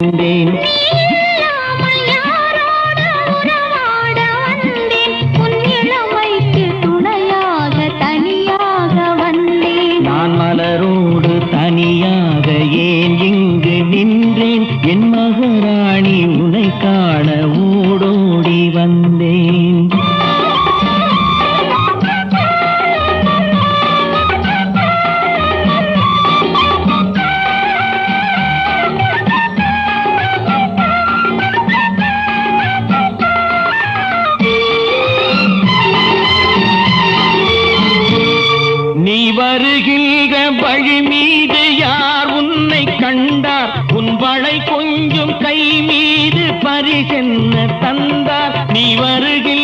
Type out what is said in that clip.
வந்தேன். நான் மலரோடு தனியாக ஏன் இங்கு நின்றேன்? என் மகாராணி உன்னை காண ஓடோடி வந்தேன். நீ வருகின்ற வழி மீது யார் உன்னை கண்டார்? உன் வளை கொஞ்சம் கை மீது பரிசென்ன தந்தார்? நீ வருகின்ற